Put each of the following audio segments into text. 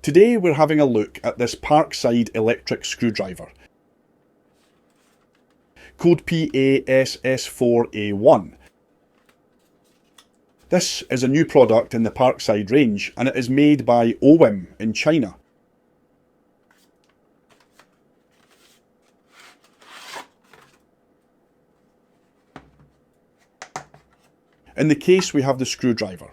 Today we're having a look at this Parkside electric screwdriver. Code PASS4A1. This is a new product in the Parkside range and it is made by OWIM in China. In the case we have the screwdriver.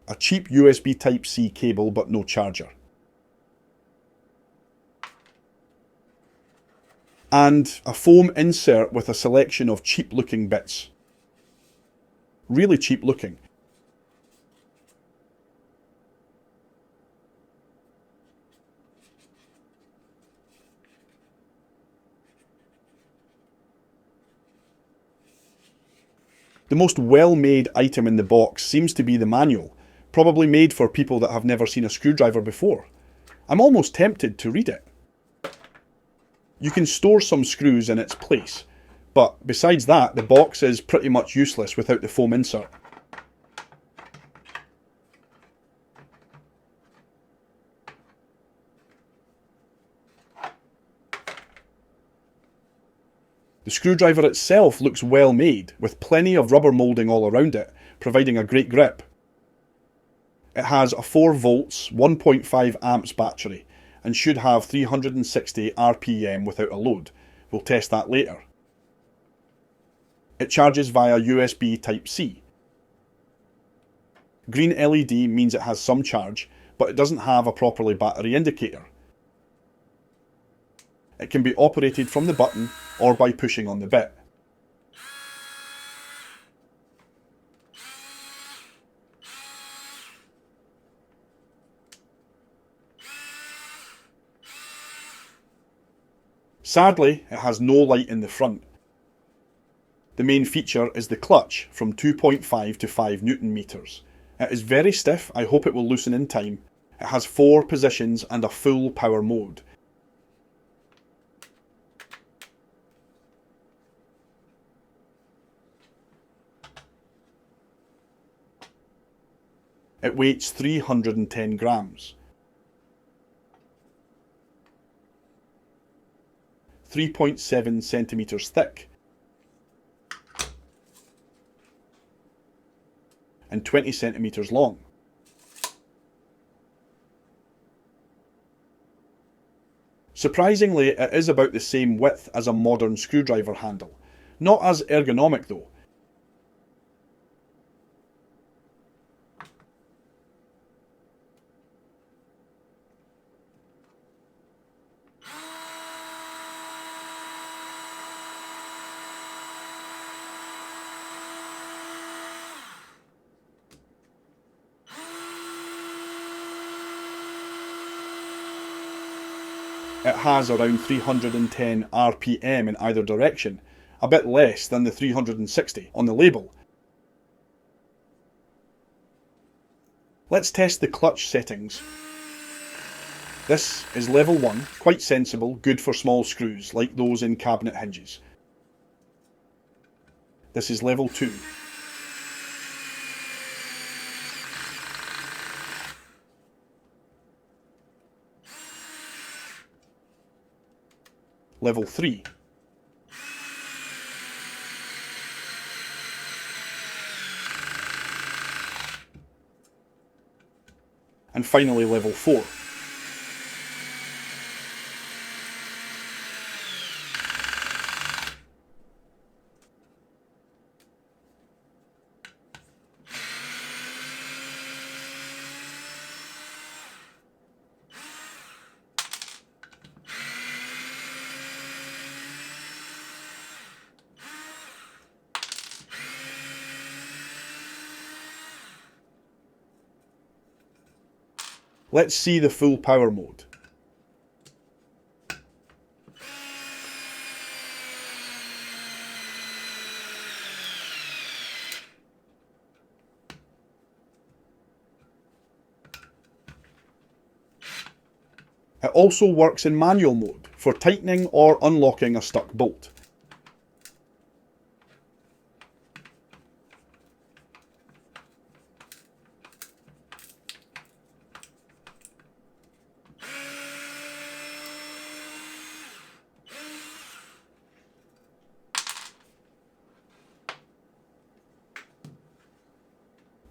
A cheap USB Type-C cable but no charger. And a foam insert with a selection of cheap looking bits. Really cheap looking. The most well-made item in the box seems to be the manual, probably made for people that have never seen a screwdriver before. I'm almost tempted to read it. You can store some screws in its place, but besides that, the box is pretty much useless without the foam insert. The screwdriver itself looks well made, with plenty of rubber moulding all around it, providing a great grip. It has a 4 volts, 1.5 amps battery, and should have 360 RPM without a load. We'll test that later. It charges via USB Type-C. Green LED means it has some charge, but it doesn't have a properly battery indicator. It can be operated from the button or by pushing on the bit. Sadly, it has no light in the front. The main feature is the clutch from 2.5 to 5 Newton meters. It is very stiff, I hope it will loosen in time. It has 4 positions and a full power mode. It weighs 310 grams. 3.7 centimeters thick. And 20 centimeters long. Surprisingly, it is about the same width as a modern screwdriver handle. Not as ergonomic though. It has around 310 RPM in either direction, a bit less than the 360 on the label. Let's test the clutch settings. This is level 1, quite sensible, good for small screws like those in cabinet hinges. This is level 2. Level 3. And finally level 4. Let's see the full power mode. It also works in manual mode for tightening or unlocking a stuck bolt.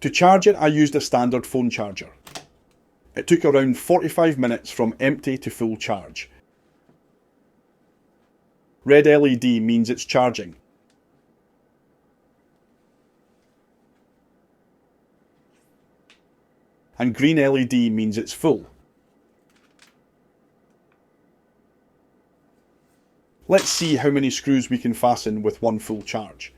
To charge it, I used a standard phone charger. It took around 45 minutes from empty to full charge. Red LED means it's charging. And green LED means it's full. Let's see how many screws we can fasten with one full charge.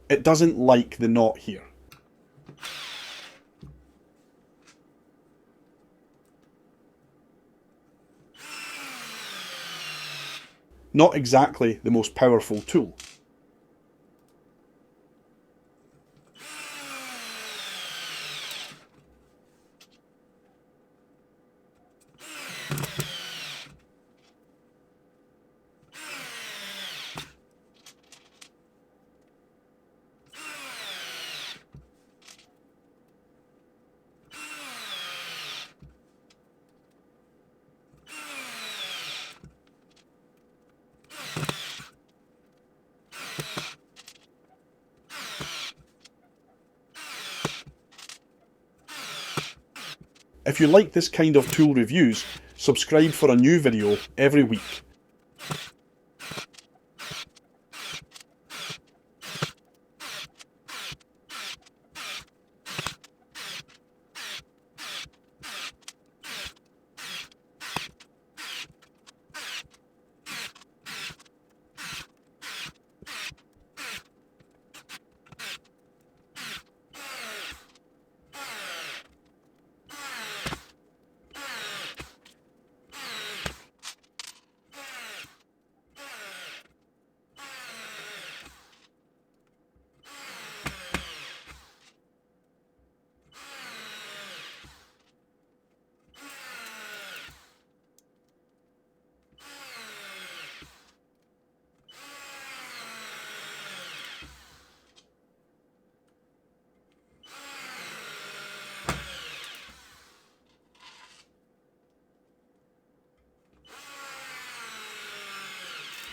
It doesn't like the knot here. Not exactly the most powerful tool. If you like this kind of tool reviews, subscribe for a new video every week.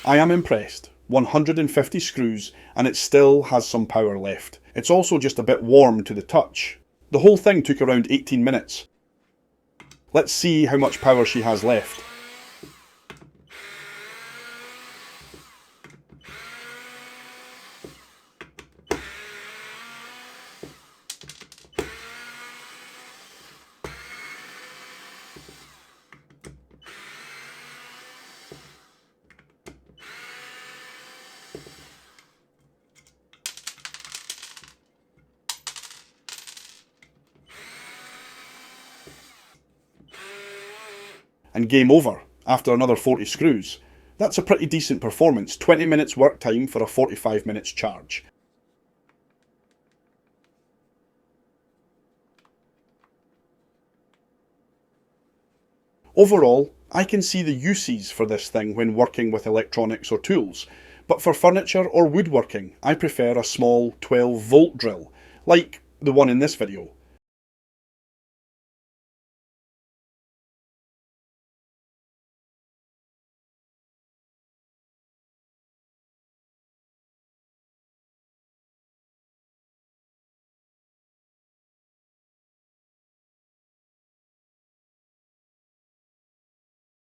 I am impressed. 150 screws and it still has some power left. It's also just a bit warm to the touch. The whole thing took around 18 minutes. Let's see how much power she has left. And game over after another 40 screws. That's a pretty decent performance, 20 minutes work time for a 45 minutes charge. Overall, I can see the uses for this thing when working with electronics or tools, but for furniture or woodworking I prefer a small 12-volt drill, like the one in this video.